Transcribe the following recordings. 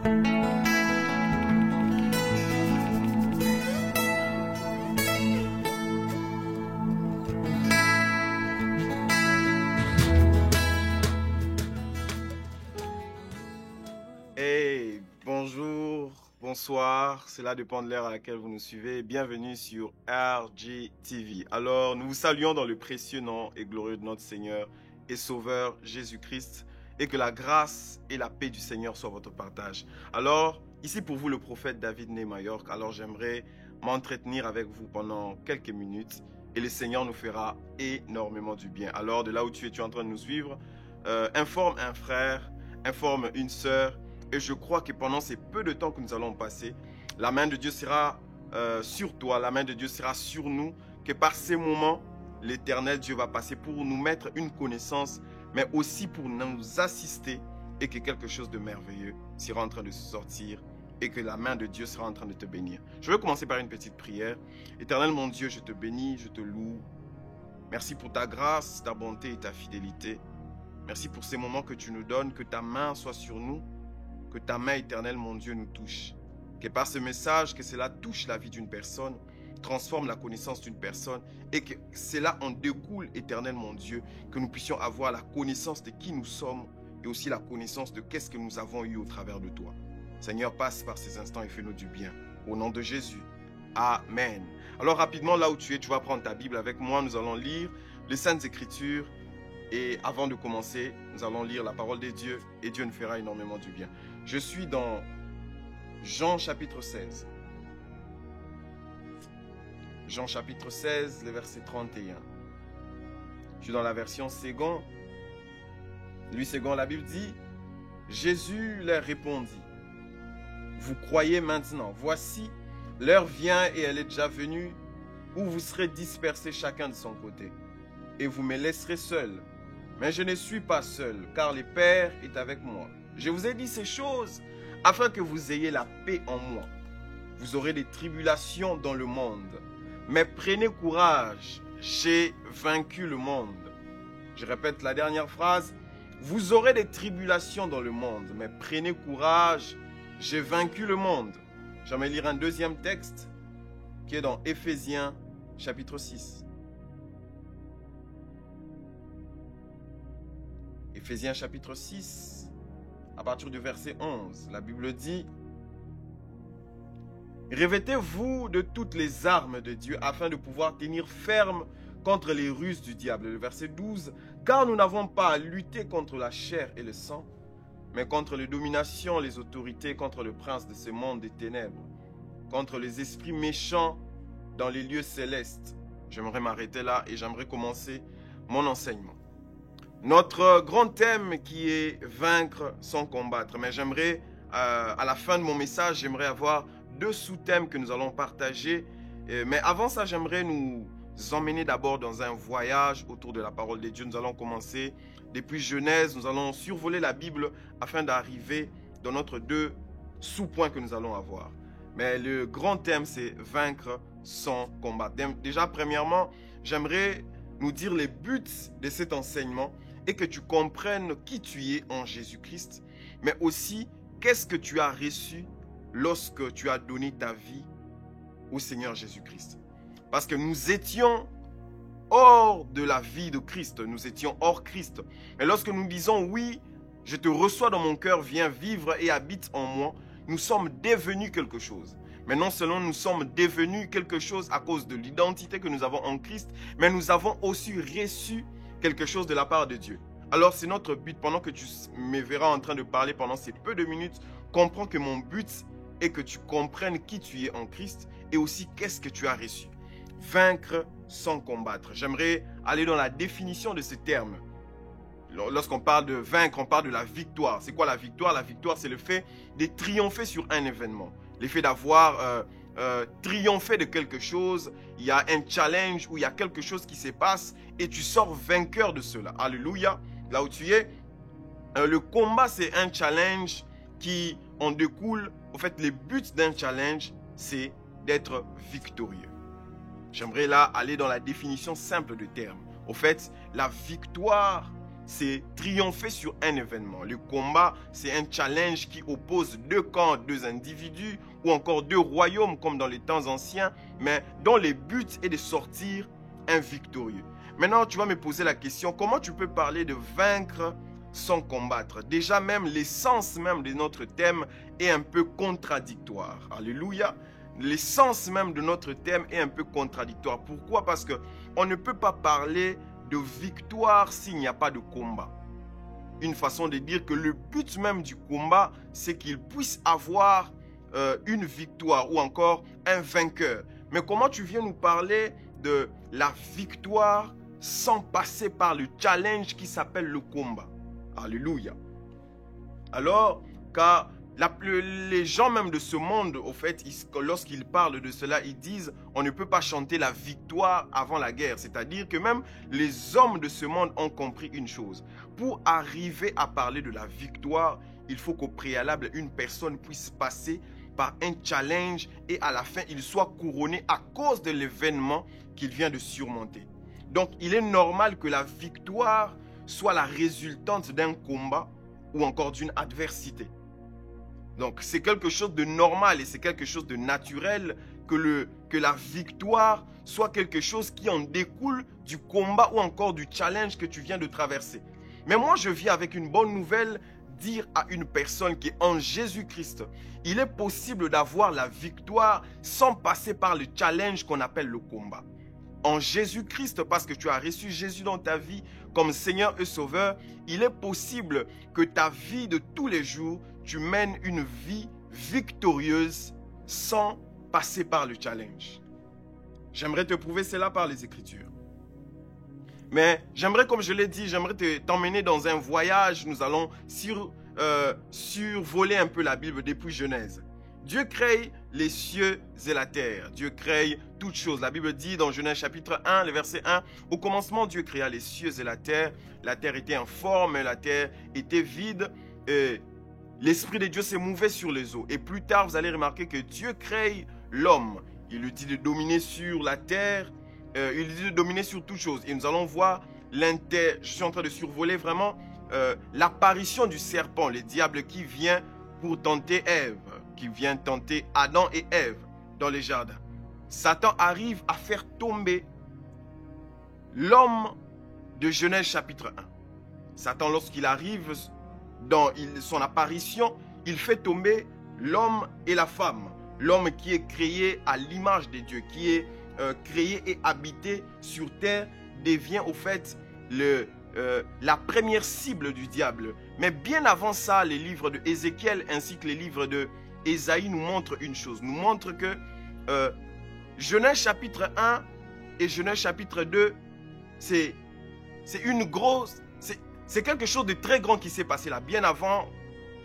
Hey, bonjour, bonsoir, cela dépend de l'heure à laquelle vous nous suivez. Bienvenue sur RGTV. Alors, nous vous saluons dans le précieux nom et glorieux de notre Seigneur et Sauveur Jésus-Christ, et que la grâce et la paix du Seigneur soient votre partage. Alors, ici pour vous le prophète David Nemayork. Alors, j'aimerais m'entretenir avec vous pendant quelques minutes et le Seigneur nous fera énormément du bien. Alors, de là où tu es en train de nous suivre, informe un frère, informe une sœur. Et je crois que pendant ces peu de temps que nous allons passer, la main de Dieu sera sur toi, la main de Dieu sera sur nous, que par ces moments, l'Éternel Dieu va passer pour nous mettre une connaissance, mais aussi pour nous assister et que quelque chose de merveilleux sera en train de se sortir et que la main de Dieu sera en train de te bénir. Je vais commencer par une petite prière. Éternel mon Dieu, je te bénis, je te loue. Merci pour ta grâce, ta bonté et ta fidélité. Merci pour ces moments que tu nous donnes, que ta main soit sur nous. Que ta main éternelle, mon Dieu, nous touche. Que par ce message, que cela touche la vie d'une personne, transforme la connaissance d'une personne et que cela en découle, éternel, mon Dieu, que nous puissions avoir la connaissance de qui nous sommes et aussi la connaissance de qu'est-ce que nous avons eu au travers de toi. Seigneur, passe par ces instants et fais-nous du bien. Au nom de Jésus. Amen. Alors rapidement, là où tu es, tu vas prendre ta Bible avec moi. Nous allons lire les Saintes Écritures. Et avant de commencer, nous allons lire la parole de Dieu et Dieu nous fera énormément du bien. Je suis dans Jean chapitre 16. Jean chapitre 16, le verset 31. Je suis dans la version Ségon. Louis Ségon, la Bible dit, Jésus leur répondit, vous croyez maintenant, voici, l'heure vient et elle est déjà venue, où vous serez dispersés chacun de son côté, et vous me laisserez seul. Mais je ne suis pas seul, car le Père est avec moi. Je vous ai dit ces choses afin que vous ayez la paix en moi. Vous aurez des tribulations dans le monde. Mais prenez courage, j'ai vaincu le monde. Je répète la dernière phrase. Vous aurez des tribulations dans le monde, mais prenez courage, j'ai vaincu le monde. J'aimerais lire un deuxième texte qui est dans Éphésiens chapitre 6. Éphésiens chapitre 6, à partir du verset 11, la Bible dit « Revêtez-vous de toutes les armes de Dieu afin de pouvoir tenir ferme contre les ruses du diable. » Le verset 12 « Car nous n'avons pas à lutter contre la chair et le sang, mais contre les dominations, les autorités, contre le prince de ce monde des ténèbres, contre les esprits méchants dans les lieux célestes. » J'aimerais m'arrêter là et j'aimerais commencer mon enseignement. Notre grand thème qui est vaincre sans combattre. Mais j'aimerais, à la fin de mon message, j'aimerais avoir deux sous-thèmes que nous allons partager. Mais avant ça, j'aimerais nous emmener d'abord dans un voyage autour de la parole de Dieu. Nous allons commencer depuis Genèse. Nous allons survoler la Bible afin d'arriver dans notre deux sous-points que nous allons avoir. Mais le grand thème, c'est vaincre sans combattre. Déjà, premièrement, j'aimerais nous dire les buts de cet enseignement et que tu comprennes qui tu es en Jésus-Christ, mais aussi qu'est-ce que tu as reçu lorsque tu as donné ta vie au Seigneur Jésus-Christ. Parce que nous étions hors de la vie de Christ, nous étions hors Christ. Mais lorsque nous disons oui, je te reçois dans mon cœur, viens vivre et habite en moi, nous sommes devenus quelque chose. Mais non seulement nous sommes devenus quelque chose à cause de l'identité que nous avons en Christ, mais nous avons aussi reçu quelque chose de la part de Dieu. Alors c'est notre but, pendant que tu me verras en train de parler pendant ces peu de minutes, comprends que mon but est que tu comprennes qui tu es en Christ et aussi qu'est-ce que tu as reçu. Vaincre sans combattre. J'aimerais aller dans la définition de ce terme. Lorsqu'on parle de vaincre, on parle de la victoire. C'est quoi la victoire? La victoire, c'est le fait de triompher sur un événement. L'effet d'avoir triomphé de quelque chose. Il y a un challenge où il y a quelque chose qui se passe et tu sors vainqueur de cela. Alléluia. Là où tu es, le combat, c'est un challenge qui en découle. En fait, le but d'un challenge, c'est d'être victorieux. J'aimerais là aller dans la définition simple du terme. Au fait, la victoire c'est triompher sur un événement. Le combat, c'est un challenge qui oppose deux camps, deux individus ou encore deux royaumes comme dans les temps anciens, mais dont le but est de sortir un victorieux. Maintenant, tu vas me poser la question, comment tu peux parler de vaincre sans combattre? Déjà même, l'essence même de notre thème est un peu contradictoire. Alléluia. L'essence même de notre thème est un peu contradictoire. Pourquoi? Parce qu'on ne peut pas parler de victoire s'il n'y a pas de combat. Une façon de dire que le but même du combat, c'est qu'il puisse avoir une victoire ou encore un vainqueur. Mais comment tu viens nous parler de la victoire sans passer par le challenge qui s'appelle le combat? Alléluia. Alors, car les gens même de ce monde, au fait, lorsqu'ils parlent de cela, ils disent on ne peut pas chanter la victoire avant la guerre. C'est-à-dire que même les hommes de ce monde ont compris une chose. Pour arriver à parler de la victoire, il faut qu'au préalable, une personne puisse passer par un challenge et à la fin, il soit couronné à cause de l'événement qu'il vient de surmonter. Donc, il est normal que la victoire soit la résultante d'un combat ou encore d'une adversité. Donc, c'est quelque chose de normal et c'est quelque chose de naturel que la victoire soit quelque chose qui en découle du combat ou encore du challenge que tu viens de traverser. Mais moi, je viens avec une bonne nouvelle, dire à une personne qui est en Jésus-Christ, il est possible d'avoir la victoire sans passer par le challenge qu'on appelle le combat. En Jésus-Christ, parce que tu as reçu Jésus dans ta vie comme Seigneur et Sauveur, il est possible que ta vie de tous les jours, tu mènes une vie victorieuse sans passer par le challenge. J'aimerais te prouver cela par les Écritures. Mais j'aimerais, comme je l'ai dit, j'aimerais t'emmener dans un voyage. Nous allons survoler un peu la Bible depuis Genèse. Dieu crée les cieux et la terre. Dieu crée toutes choses. La Bible dit dans Genèse chapitre 1, le verset 1, « Au commencement, Dieu créa les cieux et la terre. La terre était informe, la terre était vide. Et l'Esprit de Dieu s'est mouvé sur les eaux. » Et plus tard, vous allez remarquer que Dieu crée l'homme. Il lui dit de dominer sur la terre. Il lui dit de dominer sur toutes choses. Et nous allons voir je suis en train de survoler vraiment l'apparition du serpent, le diable qui vient pour tenter Ève, qui vient tenter Adam et Ève dans les jardins. Satan arrive à faire tomber l'homme de Genèse chapitre 1. Satan, lorsqu'il arrive dans son apparition, il fait tomber l'homme et la femme. L'homme qui est créé à l'image de Dieu, qui est créé et habité sur terre, devient au fait la première cible du diable. Mais bien avant ça, les livres de Ézéchiel ainsi que les livres de Ésaïe nous montrent une chose. Nous montrent que Genèse chapitre 1 et Genèse chapitre 2, c'est quelque chose de très grand qui s'est passé là. Bien avant,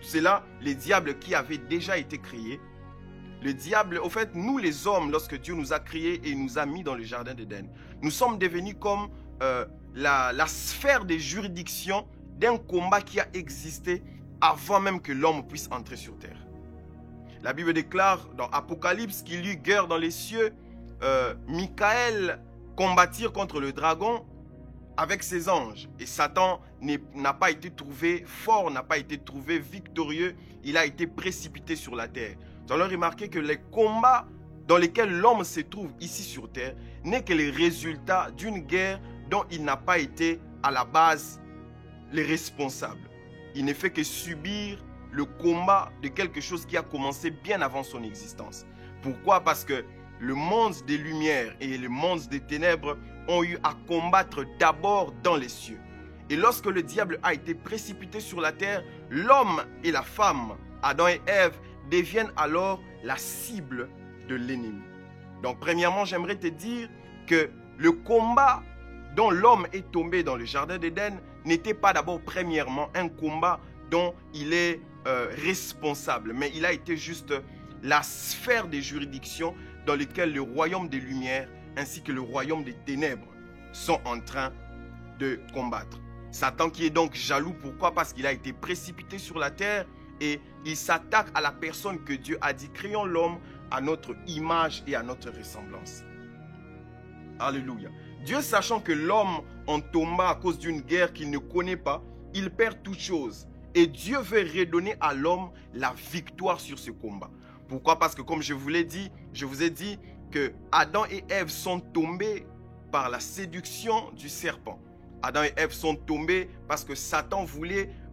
c'est là les diables qui avaient déjà été créés. Le diable, au fait, nous les hommes, lorsque Dieu nous a créés et nous a mis dans le jardin d'Éden, nous sommes devenus comme la sphère de juridiction d'un combat qui a existé avant même que l'homme puisse entrer sur terre. La Bible déclare dans Apocalypse qu'il y eut guerre dans les cieux. Michael combattirent contre le dragon avec ses anges. Et Satan n'a pas été trouvé fort, n'a pas été trouvé victorieux. Il a été précipité sur la terre. Nous allons remarquer que les combats dans lesquels l'homme se trouve ici sur terre n'est que le résultat d'une guerre dont il n'a pas été à la base les responsables. Il ne fait que subir le combat de quelque chose qui a commencé bien avant son existence. Pourquoi? Parce que le monde des lumières et le monde des ténèbres ont eu à combattre d'abord dans les cieux. Et lorsque le diable a été précipité sur la terre, l'homme et la femme, Adam et Ève, deviennent alors la cible de l'ennemi. Donc premièrement, j'aimerais te dire que le combat dont l'homme est tombé dans le jardin d'Éden n'était pas d'abord premièrement un combat dont il est responsable, mais il a été juste la sphère des juridictions dans lesquelles le royaume des lumières ainsi que le royaume des ténèbres sont en train de combattre. Satan qui est donc jaloux, pourquoi? Parce qu'il a été précipité sur la terre et il s'attaque à la personne que Dieu a dit, créons l'homme à notre image et à notre ressemblance. Alléluia. Dieu, sachant que l'homme en tombant à cause d'une guerre qu'il ne connaît pas, il perd toute chose. Et Dieu veut redonner à l'homme la victoire sur ce combat. Pourquoi? Parce que comme je vous ai dit que Adam et Ève sont tombés par la séduction du serpent. Adam et Ève sont tombés parce que Satan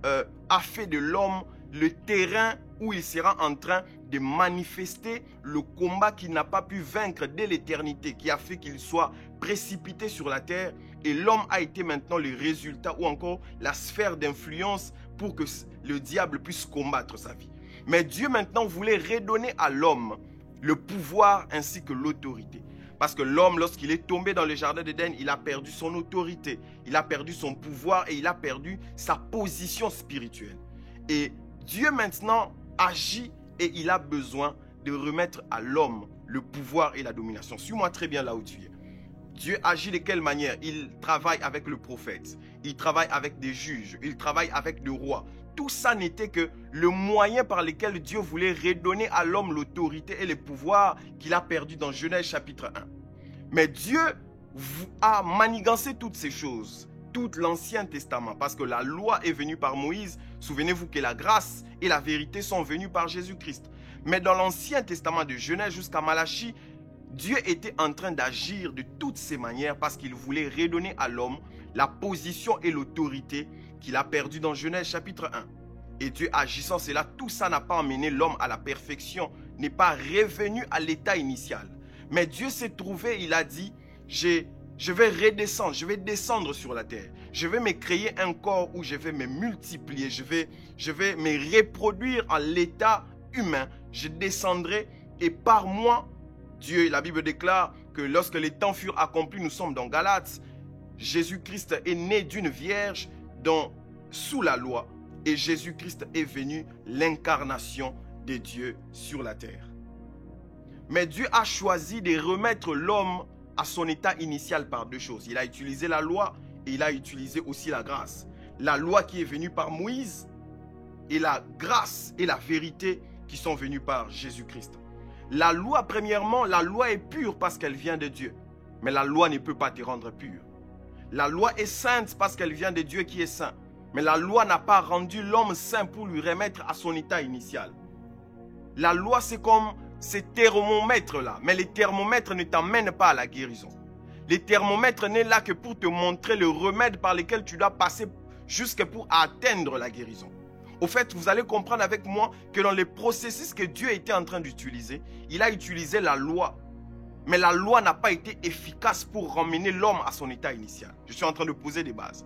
a fait de l'homme le terrain où il sera en train de manifester le combat qu'il n'a pas pu vaincre dès l'éternité, qui a fait qu'il soit précipité sur la terre. Et l'homme a été maintenant le résultat ou encore la sphère d'influence pour que le diable puisse combattre sa vie. Mais Dieu maintenant voulait redonner à l'homme le pouvoir ainsi que l'autorité. Parce que l'homme, lorsqu'il est tombé dans le jardin d'Éden, il a perdu son autorité, il a perdu son pouvoir et il a perdu sa position spirituelle. Et Dieu maintenant agit et il a besoin de remettre à l'homme le pouvoir et la domination. Suis-moi très bien là où tu es. Dieu agit de quelle manière? Il travaille avec le prophète, il travaille avec des juges, il travaille avec des rois. Tout ça n'était que le moyen par lequel Dieu voulait redonner à l'homme l'autorité et le pouvoir qu'il a perdu dans Genèse chapitre 1. Mais Dieu a manigancé toutes ces choses, tout l'Ancien Testament, parce que la loi est venue par Moïse. Souvenez-vous que la grâce et la vérité sont venues par Jésus-Christ. Mais dans l'Ancien Testament de Genèse jusqu'à Malachie, Dieu était en train d'agir de toutes ces manières parce qu'il voulait redonner à l'homme la position et l'autorité qu'il a perdue dans Genèse chapitre 1. Et Dieu agissant cela, tout ça n'a pas emmené l'homme à la perfection, n'est pas revenu à l'état initial. Mais Dieu s'est trouvé, il a dit, je vais redescendre, je vais descendre sur la terre. Je vais me créer un corps où je vais me multiplier, je vais me reproduire en l'état humain. Je descendrai et par moi, Dieu, la Bible déclare que lorsque les temps furent accomplis, nous sommes dans Galates, Jésus-Christ est né d'une vierge sous la loi et Jésus-Christ est venu l'incarnation de Dieu sur la terre. Mais Dieu a choisi de remettre l'homme à son état initial par deux choses. Il a utilisé la loi et il a utilisé aussi la grâce. La loi qui est venue par Moïse et la grâce et la vérité qui sont venues par Jésus-Christ. La loi, premièrement, la loi est pure parce qu'elle vient de Dieu. Mais la loi ne peut pas te rendre pur. La loi est sainte parce qu'elle vient de Dieu qui est saint. Mais la loi n'a pas rendu l'homme saint pour lui remettre à son état initial. La loi, c'est comme ces thermomètres-là. Mais les thermomètres ne t'emmènent pas à la guérison. Les thermomètres n'est là que pour te montrer le remède par lequel tu dois passer jusque pour atteindre la guérison. Au fait, vous allez comprendre avec moi que dans les processus que Dieu était en train d'utiliser, il a utilisé la loi. Mais la loi n'a pas été efficace pour ramener l'homme à son état initial. Je suis en train de poser des bases.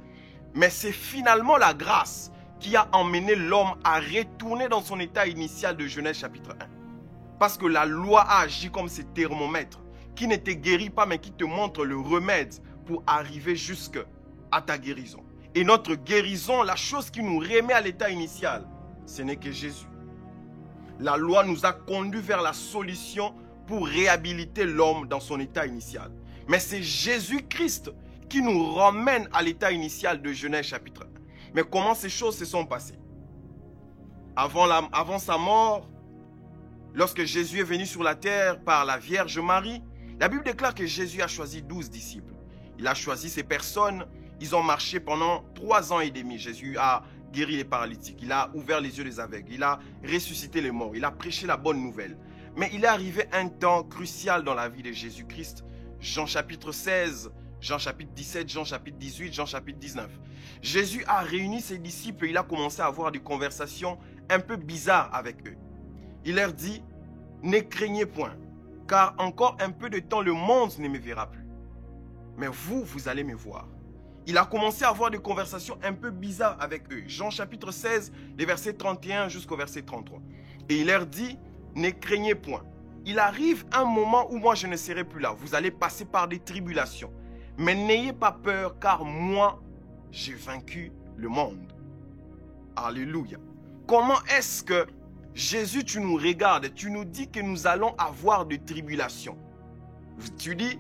Mais c'est finalement la grâce qui a emmené l'homme à retourner dans son état initial de Genèse chapitre 1. Parce que la loi a agi comme ces thermomètres qui ne te guérit pas mais qui te montre le remède pour arriver jusqu'à ta guérison. Et notre guérison, la chose qui nous remet à l'état initial, ce n'est que Jésus. La loi nous a conduits vers la solution pour réhabiliter l'homme dans son état initial. Mais c'est Jésus-Christ qui nous ramène à l'état initial de Genèse chapitre 1. Mais comment ces choses se sont passées? Avant sa mort, lorsque Jésus est venu sur la terre par la Vierge Marie, la Bible déclare que Jésus a choisi 12 disciples. Il a choisi ces personnes. Ils ont marché pendant 3 ans et demi. Jésus a guéri les paralytiques. Il a ouvert les yeux des aveugles. Il a ressuscité les morts. Il a prêché la bonne nouvelle. Mais il est arrivé un temps crucial dans la vie de Jésus-Christ. Jean chapitre 16, Jean chapitre 17, Jean chapitre 18, Jean chapitre 19. Jésus a réuni ses disciples et il a commencé à avoir des conversations un peu bizarres avec eux. Il leur dit, ne craignez point, car encore un peu de temps le monde ne me verra plus. Mais vous, vous allez me voir. Il a commencé à avoir des conversations un peu bizarres avec eux. Jean chapitre 16, les versets 31 jusqu'au verset 33. Et il leur dit, ne craignez point. Il arrive un moment où moi je ne serai plus là. Vous allez passer par des tribulations. Mais n'ayez pas peur car moi j'ai vaincu le monde. Alléluia. Comment est-ce que Jésus, tu nous regardes, tu nous dis que nous allons avoir des tribulations. Tu dis,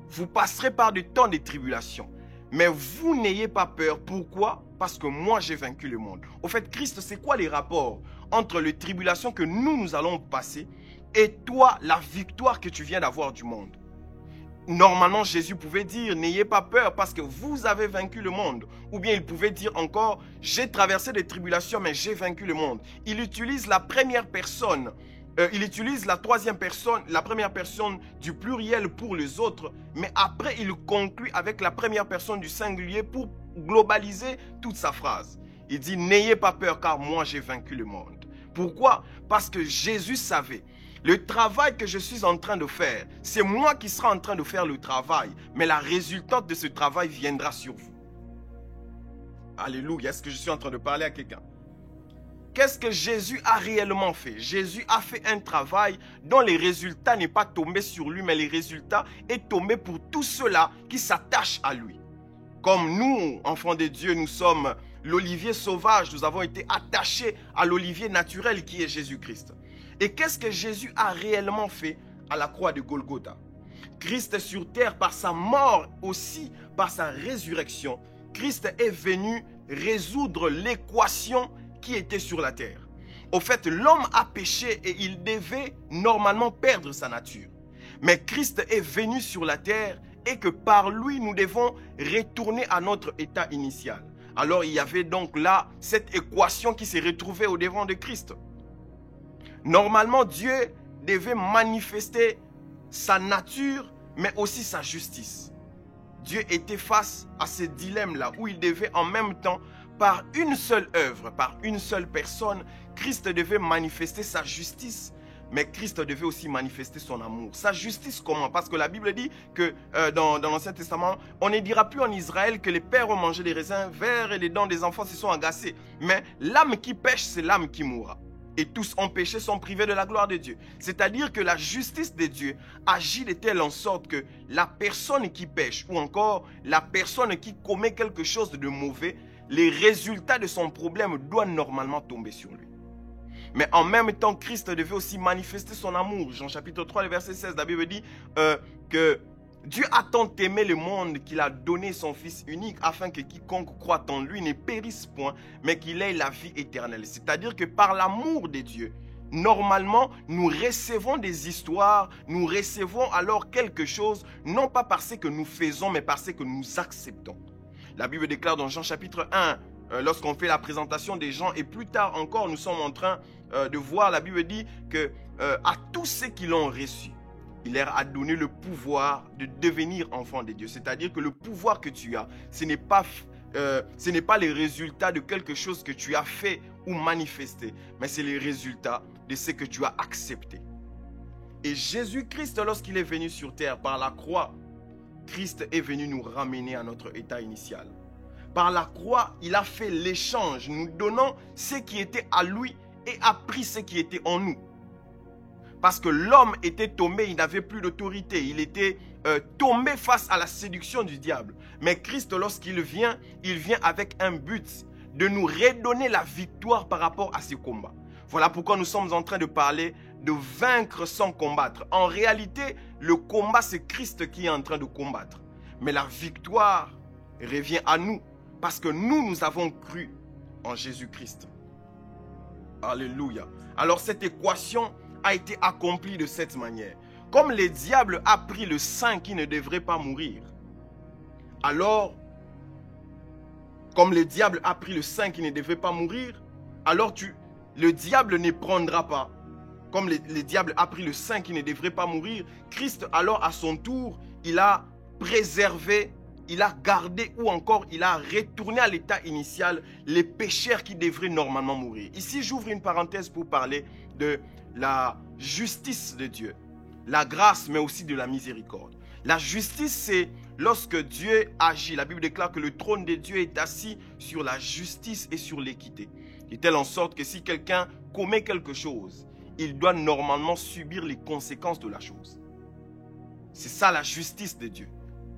vous passerez par des temps de tribulations. Mais vous n'ayez pas peur. Pourquoi? Parce que moi, j'ai vaincu le monde. Au fait, Christ, c'est quoi les rapports entre les tribulations que nous allons passer et toi, la victoire que tu viens d'avoir du monde? normalement, Jésus pouvait dire, n'ayez pas peur parce que vous avez vaincu le monde. Ou bien il pouvait dire encore, j'ai traversé des tribulations, mais j'ai vaincu le monde. Il utilise la première personne, il utilise la première personne du pluriel pour les autres, mais après il conclut avec la première personne du singulier pour globaliser toute sa phrase. Il dit, n'ayez pas peur car moi j'ai vaincu le monde. Pourquoi? Parce que Jésus savait. Le travail que je suis en train de faire, c'est moi qui serai en train de faire le travail, mais la résultante de ce travail viendra sur vous. Alléluia, est-ce que je suis en train de parler à quelqu'un? Qu'est-ce que Jésus a réellement fait? Jésus a fait un travail dont les résultats n'est pas tombé sur lui, mais les résultats est tombé pour tous ceux-là qui s'attachent à lui. Comme nous, enfants de Dieu, nous sommes l'olivier sauvage, nous avons été attachés à l'olivier naturel qui est Jésus-Christ. Et qu'est-ce que Jésus a réellement fait à la croix de Golgotha? Christ sur terre, par sa mort aussi, par sa résurrection, Christ est venu résoudre l'équation qui était sur la terre. Au fait, l'homme a péché et il devait normalement perdre sa nature. Mais Christ est venu sur la terre et que par lui, nous devons retourner à notre état initial. Alors, il y avait donc là cette équation qui s'est retrouvée au devant de Christ. Normalement, Dieu devait manifester sa nature, mais aussi sa justice. Dieu était face à ce dilemme-là, où il devait en même temps, par une seule œuvre, par une seule personne, Christ devait manifester sa justice, mais Christ devait aussi manifester son amour. Sa justice comment? Parce que la Bible dit que dans l'Ancien Testament, on ne dira plus en Israël que les pères ont mangé les raisins verts et les dents des enfants se sont agacées. Mais l'âme qui pêche, c'est l'âme qui mourra. Et tous ont péché, sont privés de la gloire de Dieu. C'est-à-dire que la justice de Dieu agit de telle en sorte que la personne qui pêche ou encore la personne qui commet quelque chose de mauvais, les résultats de son problème doivent normalement tomber sur lui. Mais en même temps, Christ devait aussi manifester son amour. Jean chapitre 3, le verset 16, la Bible dit que Dieu a tant aimé le monde qu'il a donné son Fils unique afin que quiconque croit en lui ne périsse point, mais qu'il ait la vie éternelle. C'est-à-dire que par l'amour de Dieu, normalement, nous recevons des histoires, nous recevons alors quelque chose, non pas parce que nous faisons, mais parce que nous acceptons. La Bible déclare dans Jean chapitre 1, lorsqu'on fait la présentation des gens, et plus tard encore, nous sommes en train de voir, la Bible dit que à tous ceux qui l'ont reçu, il leur a donné le pouvoir de devenir enfants de Dieu. C'est-à-dire que le pouvoir que tu as, ce n'est pas les résultats de quelque chose que tu as fait ou manifesté, mais c'est les résultats de ce que tu as accepté. Et Jésus-Christ, lorsqu'il est venu sur terre par la croix, Christ est venu nous ramener à notre état initial. Par la croix, il a fait l'échange, nous donnant ce qui était à lui et a pris ce qui était en nous. Parce que l'homme était tombé, il n'avait plus d'autorité. Il était tombé face à la séduction du diable. Mais Christ, lorsqu'il vient, il vient avec un but de nous redonner la victoire par rapport à ce combat. Voilà pourquoi nous sommes en train de parler de vaincre sans combattre. En réalité, le combat, c'est Christ qui est en train de combattre. Mais la victoire revient à nous parce que nous avons cru en Jésus-Christ. Alléluia. Alors cette équation a été accompli de cette manière. Comme le diable a pris le sang qui ne devrait pas mourir, alors, comme le diable a pris le sang qui ne devrait pas mourir, alors le diable ne prendra pas. Comme le diable a pris le sang qui ne devrait pas mourir, Christ alors à son tour, il a préservé, il a gardé ou encore il a retourné à l'état initial les pécheurs qui devraient normalement mourir. Ici, j'ouvre une parenthèse pour parler de la justice de Dieu, la grâce, mais aussi de la miséricorde. La justice, c'est lorsque Dieu agit. La Bible déclare que le trône de Dieu est assis sur la justice et sur l'équité. De telle en sorte que si quelqu'un commet quelque chose, il doit normalement subir les conséquences de la chose. C'est ça la justice de Dieu.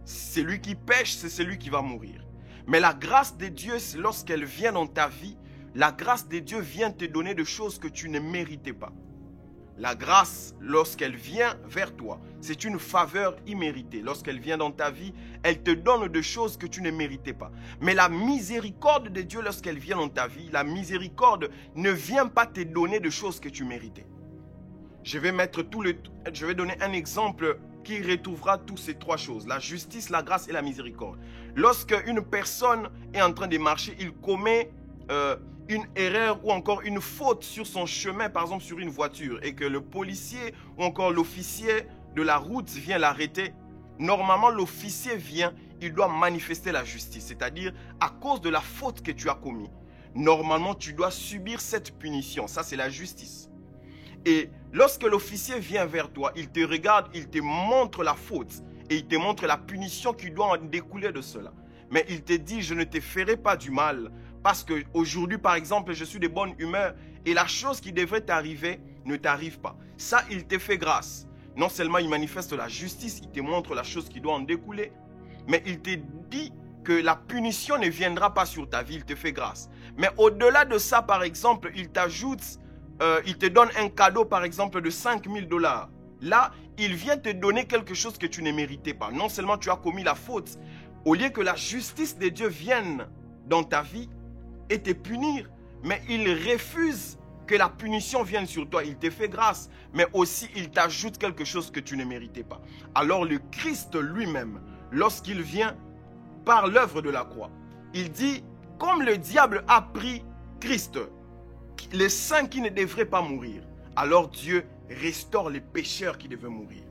Celui qui pêche, c'est celui qui va mourir. Mais la grâce de Dieu, c'est lorsqu'elle vient dans ta vie, la grâce de Dieu vient te donner des choses que tu ne méritais pas. La grâce, lorsqu'elle vient vers toi, c'est une faveur imméritée. Lorsqu'elle vient dans ta vie, elle te donne des choses que tu ne méritais pas. Mais la miséricorde de Dieu, lorsqu'elle vient dans ta vie, la miséricorde ne vient pas te donner des choses que tu méritais. Je vais donner un exemple qui retrouvera toutes ces trois choses, la justice, la grâce et la miséricorde. Lorsque une personne est en train de marcher, il commet une erreur ou encore une faute sur son chemin, par exemple sur une voiture, et que le policier ou encore l'officier de la route vient l'arrêter, normalement l'officier vient, il doit manifester la justice, c'est-à-dire à cause de la faute que tu as commise. Normalement, tu dois subir cette punition, ça c'est la justice. Et lorsque l'officier vient vers toi, il te regarde, il te montre la faute et il te montre la punition qui doit en découler de cela. Mais il te dit, je ne te ferai pas du mal parce qu'aujourd'hui, par exemple, je suis de bonne humeur et la chose qui devrait t'arriver ne t'arrive pas. Ça, il te fait grâce. Non seulement il manifeste la justice, il te montre la chose qui doit en découler, mais il te dit que la punition ne viendra pas sur ta vie, il te fait grâce. Mais au-delà de ça, par exemple, il t'ajoute, il te donne un cadeau, par exemple, de 5 000 $. Là, il vient te donner quelque chose que tu ne méritais pas. Non seulement tu as commis la faute, au lieu que la justice de Dieu vienne dans ta vie et te punir, mais il refuse que la punition vienne sur toi. Il te fait grâce, mais aussi il t'ajoute quelque chose que tu ne méritais pas. Alors le Christ lui-même, lorsqu'il vient par l'œuvre de la croix, il dit, comme le diable a pris Christ, les saints qui ne devraient pas mourir, alors Dieu restaure les pécheurs qui devaient mourir.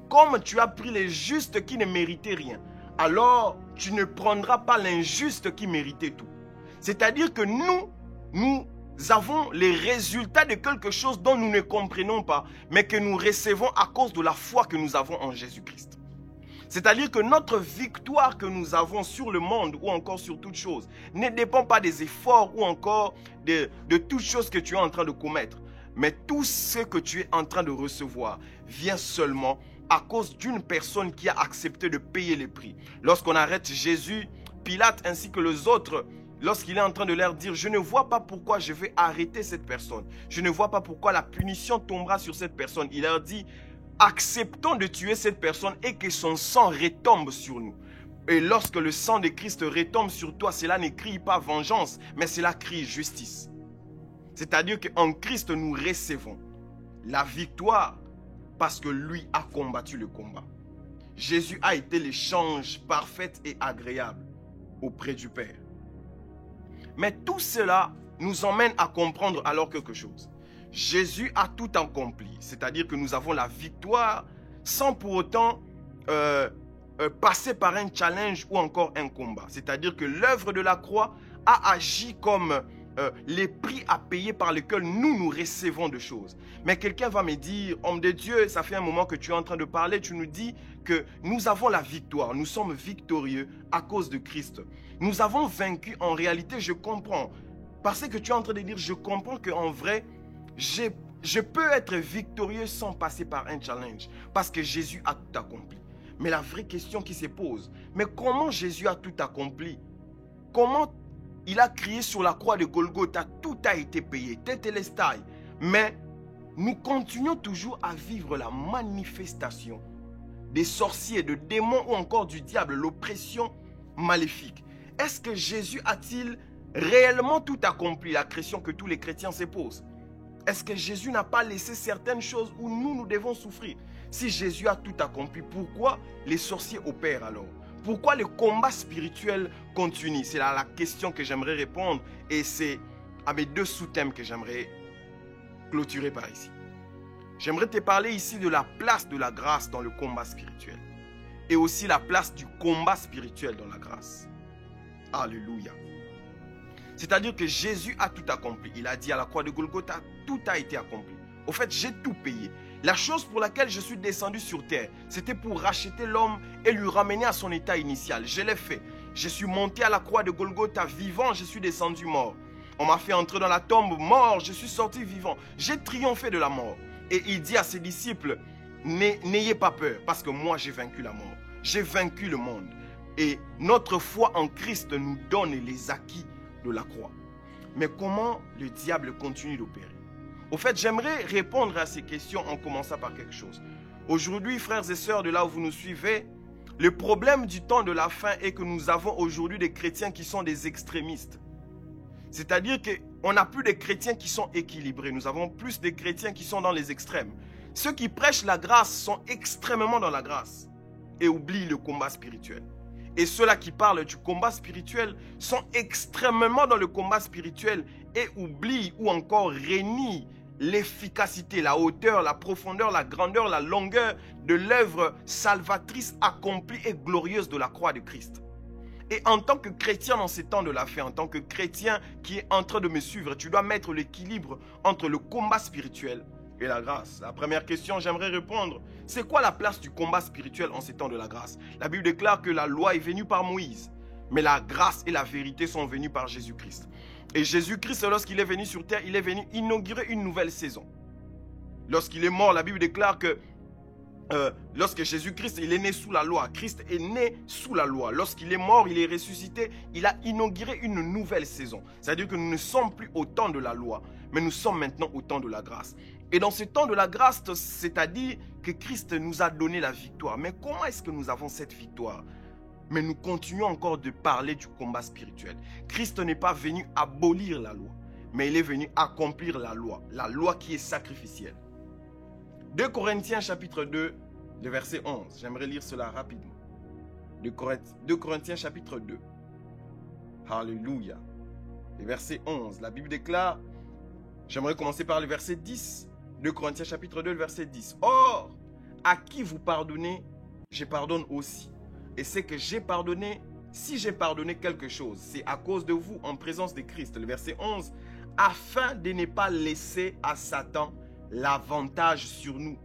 Comme tu as pris les justes qui ne méritaient rien, alors tu ne prendras pas l'injuste qui méritait tout. C'est-à-dire que nous avons les résultats de quelque chose dont nous ne comprenons pas, mais que nous recevons à cause de la foi que nous avons en Jésus-Christ. C'est-à-dire que notre victoire que nous avons sur le monde ou encore sur toute chose ne dépend pas des efforts ou encore de toutes choses que tu es en train de commettre. Mais tout ce que tu es en train de recevoir vient seulement à cause d'une personne qui a accepté de payer le prix. Lorsqu'on arrête Jésus, Pilate ainsi que les autres, lorsqu'il est en train de leur dire, je ne vois pas pourquoi je vais arrêter cette personne. Je ne vois pas pourquoi la punition tombera sur cette personne. Il leur dit, acceptons de tuer cette personne et que son sang retombe sur nous. Et lorsque le sang de Christ retombe sur toi, cela ne crie pas vengeance, mais cela crie justice. C'est-à-dire qu'en Christ, nous recevons la victoire parce que lui a combattu le combat. Jésus a été l'échange parfait et agréable auprès du Père. Mais tout cela nous emmène à comprendre alors quelque chose. Jésus a tout accompli, c'est-à-dire que nous avons la victoire sans pour autant passer par un challenge ou encore un combat. C'est-à-dire que l'œuvre de la croix a agi comme les prix à payer par lesquels nous recevons de choses. Mais quelqu'un va me dire, homme de Dieu, ça fait un moment que tu es en train de parler, tu nous dis que nous avons la victoire, nous sommes victorieux à cause de Christ. Nous avons vaincu, en réalité, je comprends. Parce que tu es en train de dire, je comprends qu'en vrai, je peux être victorieux sans passer par un challenge. Parce que Jésus a tout accompli. Mais la vraie question qui se pose, mais comment Jésus a tout accompli? Comment il a crié sur la croix de Golgotha, tout a été payé, tetelestai. Mais nous continuons toujours à vivre la manifestation des sorciers, de démons ou encore du diable, l'oppression maléfique. Est-ce que Jésus a-t-il réellement tout accompli? La question que tous les chrétiens se posent. Est-ce que Jésus n'a pas laissé certaines choses où nous devons souffrir? Si Jésus a tout accompli, pourquoi les sorciers opèrent alors? Pourquoi le combat spirituel continue? C'est là la question que j'aimerais répondre et c'est à mes deux sous-thèmes que j'aimerais clôturer par ici. J'aimerais te parler ici de la place de la grâce dans le combat spirituel et aussi la place du combat spirituel dans la grâce. Alléluia. C'est-à-dire que Jésus a tout accompli. Il a dit à la croix de Golgotha, tout a été accompli. Au fait, j'ai tout payé. La chose pour laquelle je suis descendu sur terre, c'était pour racheter l'homme et lui ramener à son état initial. Je l'ai fait. Je suis monté à la croix de Golgotha vivant, je suis descendu mort. On m'a fait entrer dans la tombe mort, je suis sorti vivant. J'ai triomphé de la mort. Et il dit à ses disciples, n'ayez pas peur, parce que moi j'ai vaincu la mort. J'ai vaincu le monde. Et notre foi en Christ nous donne les acquis de la croix. Mais comment le diable continue d'opérer? Au fait, j'aimerais répondre à ces questions en commençant par quelque chose. Aujourd'hui, frères et sœurs, de là où vous nous suivez, le problème du temps de la fin est que nous avons aujourd'hui des chrétiens qui sont des extrémistes. C'est-à-dire qu'on n'a plus de chrétiens qui sont équilibrés. Nous avons plus de chrétiens qui sont dans les extrêmes. Ceux qui prêchent la grâce sont extrêmement dans la grâce et oublient le combat spirituel. Et ceux-là qui parlent du combat spirituel sont extrêmement dans le combat spirituel et oublient ou encore renient l'efficacité, la hauteur, la profondeur, la grandeur, la longueur de l'œuvre salvatrice accomplie et glorieuse de la croix de Christ. Et en tant que chrétien dans ces temps de la fin, en tant que chrétien qui est en train de me suivre, tu dois mettre l'équilibre entre le combat spirituel et la grâce. La première question, j'aimerais répondre, c'est quoi la place du combat spirituel en ces temps de la grâce? La Bible déclare que la loi est venue par Moïse, mais la grâce et la vérité sont venues par Jésus-Christ. Et Jésus-Christ, lorsqu'il est venu sur terre, il est venu inaugurer une nouvelle saison. Lorsqu'il est mort, la Bible déclare que lorsque Jésus-Christ, il est né sous la loi, Christ est né sous la loi. Lorsqu'il est mort, il est ressuscité, il a inauguré une nouvelle saison. C'est-à-dire que nous ne sommes plus au temps de la loi, mais nous sommes maintenant au temps de la grâce. Et dans ce temps de la grâce, c'est-à-dire que Christ nous a donné la victoire. Mais comment est-ce que nous avons cette victoire? Mais nous continuons encore de parler du combat spirituel. Christ n'est pas venu abolir la loi, mais il est venu accomplir la loi qui est sacrificielle. 2 Corinthiens chapitre 2, le verset 11. J'aimerais lire cela rapidement. 2 Corinthiens chapitre 2. Alléluia. Le verset 11. La Bible déclare, j'aimerais commencer par le verset 10. 2 Corinthiens chapitre 2, le verset 10. Or, à qui vous pardonnez, je pardonne aussi. Et c'est que j'ai pardonné, si j'ai pardonné quelque chose, c'est à cause de vous en présence de Christ. Le verset 11. Afin de ne pas laisser à Satan l'avantage sur nous,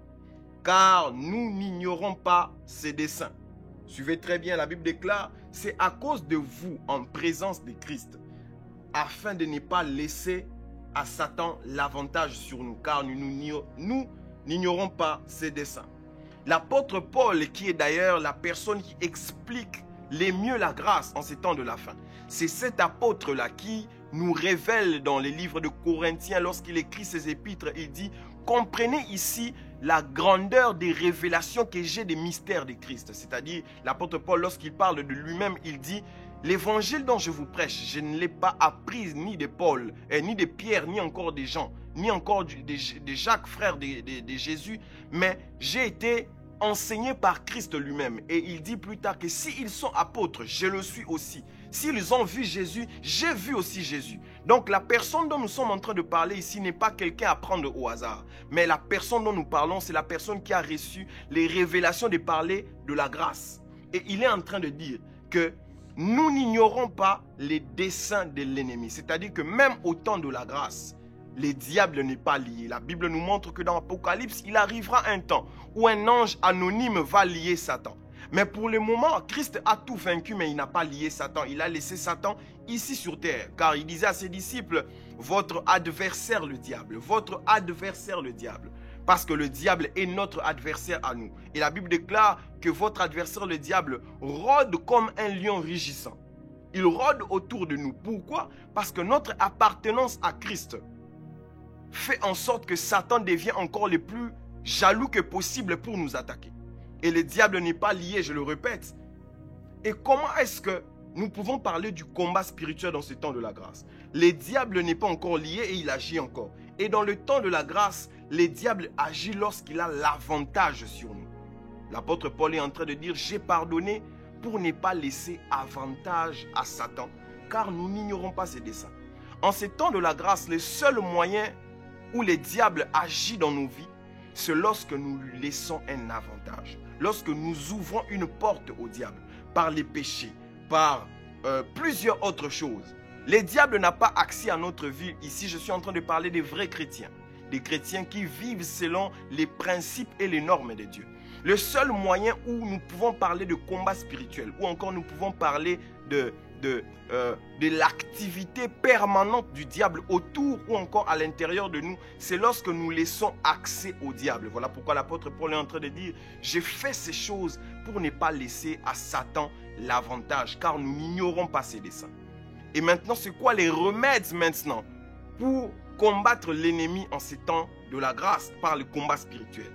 car nous n'ignorons pas ses desseins. Suivez très bien, la Bible déclare, c'est à cause de vous en présence de Christ, afin de ne pas laisser à Satan l'avantage sur nous, car nous n'ignorons pas ses desseins. L'apôtre Paul, qui est d'ailleurs la personne qui explique les mieux la grâce en ces temps de la fin, c'est cet apôtre-là qui nous révèle dans les livres de Corinthiens, lorsqu'il écrit ses épîtres, il dit « Comprenez ici la grandeur des révélations que j'ai des mystères de Christ. » C'est-à-dire, l'apôtre Paul, lorsqu'il parle de lui-même, il dit « L'évangile dont je vous prêche, je ne l'ai pas appris ni de Paul, ni de Pierre, ni encore des Jean, ni encore de Jacques, frère de Jésus, mais j'ai été enseigné par Christ lui-même. » Et il dit plus tard que s'ils sont apôtres, je le suis aussi. S'ils ont vu Jésus, j'ai vu aussi Jésus. Donc la personne dont nous sommes en train de parler ici n'est pas quelqu'un à prendre au hasard. Mais la personne dont nous parlons, c'est la personne qui a reçu les révélations de parler de la grâce. Et il est en train de dire que nous n'ignorons pas les desseins de l'ennemi. C'est-à-dire que même au temps de la grâce, le diable n'est pas lié. La Bible nous montre que dans l'Apocalypse, il arrivera un temps où un ange anonyme va lier Satan. Mais pour le moment, Christ a tout vaincu, mais il n'a pas lié Satan. Il a laissé Satan ici sur terre. Car il disait à ses disciples, votre adversaire le diable, votre adversaire le diable. Parce que le diable est notre adversaire à nous. Et la Bible déclare que votre adversaire le diable rôde comme un lion rugissant. Il rôde autour de nous. Pourquoi? Parce que notre appartenance à Christ fait en sorte que Satan devient encore le plus jaloux que possible pour nous attaquer. Et le diable n'est pas lié, je le répète. Et comment est-ce que nous pouvons parler du combat spirituel dans ce temps de la grâce? Le diable n'est pas encore lié et il agit encore. Et dans le temps de la grâce, le diable agit lorsqu'il a l'avantage sur nous. L'apôtre Paul est en train de dire, j'ai pardonné pour ne pas laisser avantage à Satan, car nous n'ignorons pas ses desseins. En ces temps de la grâce, le seul moyen où le diable agit dans nos vies, c'est lorsque nous lui laissons un avantage. Lorsque nous ouvrons une porte au diable, par les péchés, par plusieurs autres choses. Le diable n'a pas accès à notre vie. Ici, je suis en train de parler des vrais chrétiens. Des chrétiens qui vivent selon les principes et les normes de Dieu. Le seul moyen où nous pouvons parler de combat spirituel, ou encore nous pouvons parler de l'activité permanente du diable autour ou encore à l'intérieur de nous, c'est lorsque nous laissons accès au diable. Voilà pourquoi l'apôtre Paul est en train de dire, j'ai fait ces choses pour ne pas laisser à Satan l'avantage, car nous n'ignorons pas ses desseins. Et maintenant, c'est quoi les remèdes maintenant pour combattre l'ennemi en ces temps de la grâce par le combat spirituel?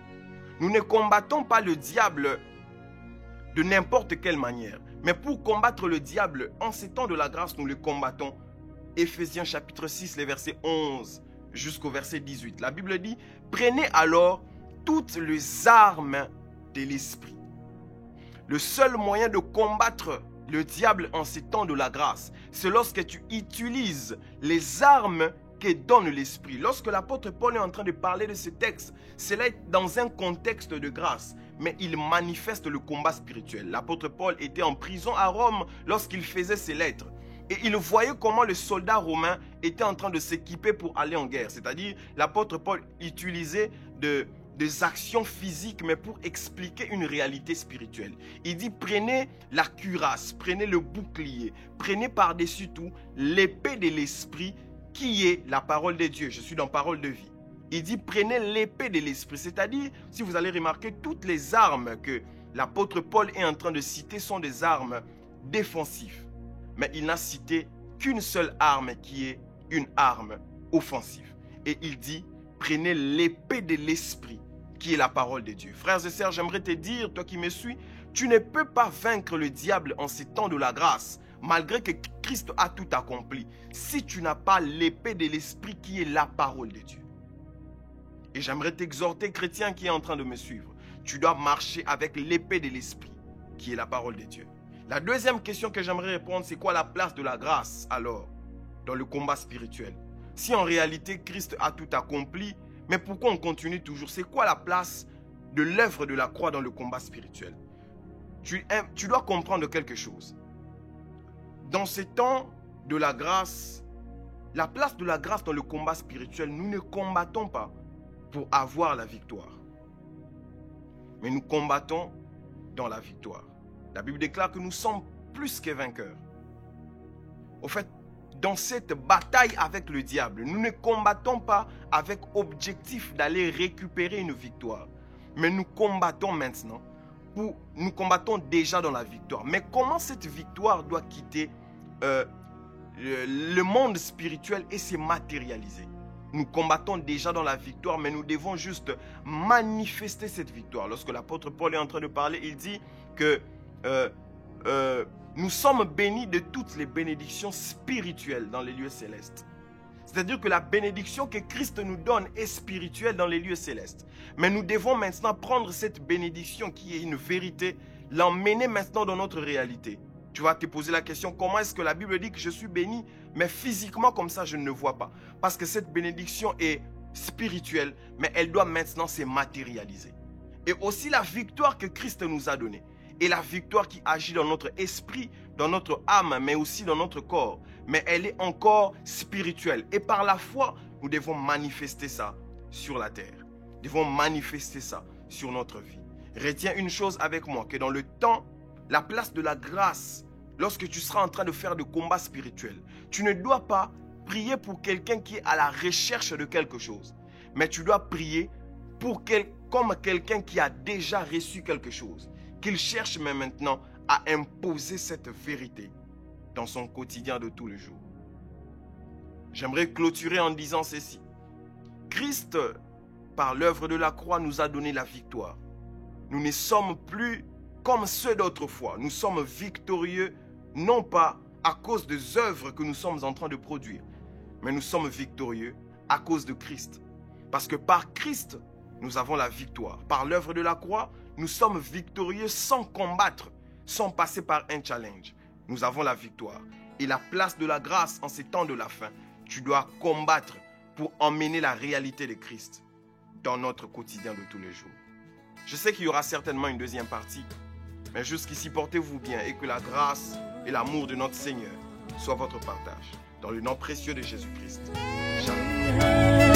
Nous ne combattons pas le diable de n'importe quelle manière. Mais pour combattre le diable, en ces temps de la grâce, nous le combattons. Éphésiens chapitre 6, les versets 11 jusqu'au verset 18. La Bible dit, prenez alors toutes les armes de l'esprit. Le seul moyen de combattre le diable en ces temps de la grâce, c'est lorsque tu utilises les armes que donne l'esprit. Lorsque l'apôtre Paul est en train de parler de ce texte, cela est dans un contexte de grâce, mais il manifeste le combat spirituel. L'apôtre Paul était en prison à Rome lorsqu'il faisait ses lettres. Et il voyait comment les soldats romains étaient en train de s'équiper pour aller en guerre. C'est-à-dire, l'apôtre Paul utilisait des actions physiques, mais pour expliquer une réalité spirituelle. Il dit, prenez la cuirasse, prenez le bouclier, prenez par-dessus tout l'épée de l'esprit qui est la parole de Dieu. Je suis dans parole de vie. Il dit, prenez l'épée de l'esprit. C'est-à-dire, si vous allez remarquer, toutes les armes que l'apôtre Paul est en train de citer sont des armes défensives. Mais il n'a cité qu'une seule arme qui est une arme offensive. Et il dit, prenez l'épée de l'esprit qui est la parole de Dieu. Frères et sœurs, j'aimerais te dire, toi qui me suis, tu ne peux pas vaincre le diable en ces temps de la grâce, malgré que Christ a tout accompli, si tu n'as pas l'épée de l'esprit qui est la parole de Dieu. Et j'aimerais t'exhorter, chrétien qui est en train de me suivre, tu dois marcher avec l'épée de l'esprit qui est la parole de Dieu. La deuxième question que j'aimerais répondre, c'est quoi la place de la grâce alors dans le combat spirituel? Si en réalité Christ a tout accompli, mais pourquoi on continue toujours? C'est quoi la place de l'œuvre de la croix dans le combat spirituel? Tu dois comprendre quelque chose. Dans ces temps de la grâce, la place de la grâce dans le combat spirituel, nous ne combattons pas pour avoir la victoire, mais nous combattons dans la victoire. La Bible déclare que nous sommes plus que vainqueurs. Au fait, dans cette bataille avec le diable, nous ne combattons pas avec objectif d'aller récupérer une victoire, mais nous combattons maintenant. Nous combattons déjà dans la victoire. Mais comment cette victoire doit quitter le monde spirituel et se matérialiser? Nous combattons déjà dans la victoire, mais nous devons juste manifester cette victoire. Lorsque l'apôtre Paul est en train de parler, il dit que nous sommes bénis de toutes les bénédictions spirituelles dans les lieux célestes. C'est-à-dire que la bénédiction que Christ nous donne est spirituelle dans les lieux célestes. Mais nous devons maintenant prendre cette bénédiction qui est une vérité, l'emmener maintenant dans notre réalité. Tu vas te poser la question, comment est-ce que la Bible dit que je suis béni, mais physiquement comme ça je ne le vois pas? Parce que cette bénédiction est spirituelle, mais elle doit maintenant se matérialiser. Et aussi la victoire que Christ nous a donnée. Et la victoire qui agit dans notre esprit, dans notre âme, mais aussi dans notre corps. Mais elle est encore spirituelle. Et par la foi, nous devons manifester ça sur la terre. Nous devons manifester ça sur notre vie. Retiens une chose avec moi, que dans le temps, la place de la grâce, lorsque tu seras en train de faire des combats spirituels, tu ne dois pas prier pour quelqu'un qui est à la recherche de quelque chose. Mais tu dois prier comme quelqu'un qui a déjà reçu quelque chose. Qu'il cherche mais maintenant à imposer cette vérité dans son quotidien de tous les jours. J'aimerais clôturer en disant ceci. Christ, par l'œuvre de la croix, nous a donné la victoire. Nous ne sommes plus comme ceux d'autrefois. Nous sommes victorieux, non pas à cause des œuvres que nous sommes en train de produire, mais nous sommes victorieux à cause de Christ. Parce que par Christ, nous avons la victoire. Par l'œuvre de la croix, nous sommes victorieux sans combattre, sans passer par un challenge. Nous avons la victoire. Et la place de la grâce en ces temps de la fin, tu dois combattre pour emmener la réalité de Christ dans notre quotidien de tous les jours. Je sais qu'il y aura certainement une deuxième partie, mais jusqu'ici, portez-vous bien et que la grâce et l'amour de notre Seigneur soient votre partage. Dans le nom précieux de Jésus-Christ. Shalom.